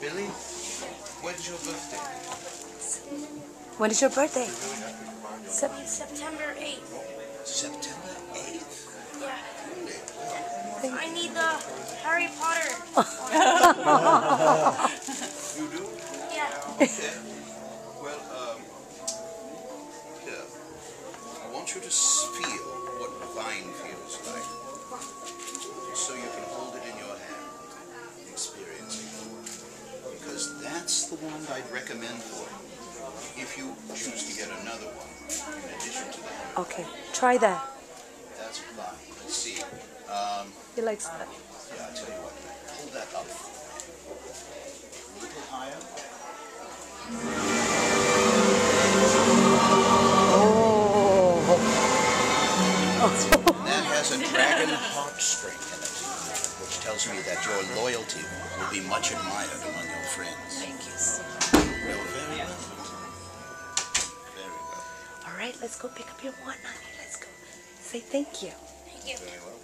Billy, when's your birthday? When is your birthday? September 8th. September 8th? Yeah. I need the Harry Potter. You do? Yeah. Okay. Well, here. I want you to feel what vine feels like. So you can hold it in your hand, experience it. Because that's the one I'd recommend for you. If you choose to get another one, in addition to that. Okay, try that. That's fine. Let's see. He likes that. Yeah, I'll tell you what. Hold that up. A little higher. That has a dragon heartstring in it, which tells me that your loyalty will be much admired among your friends. Thank you so Well, very well. Very well. All right, let's go pick up your one, honey. Let's go. Say thank you. Thank you. Very well.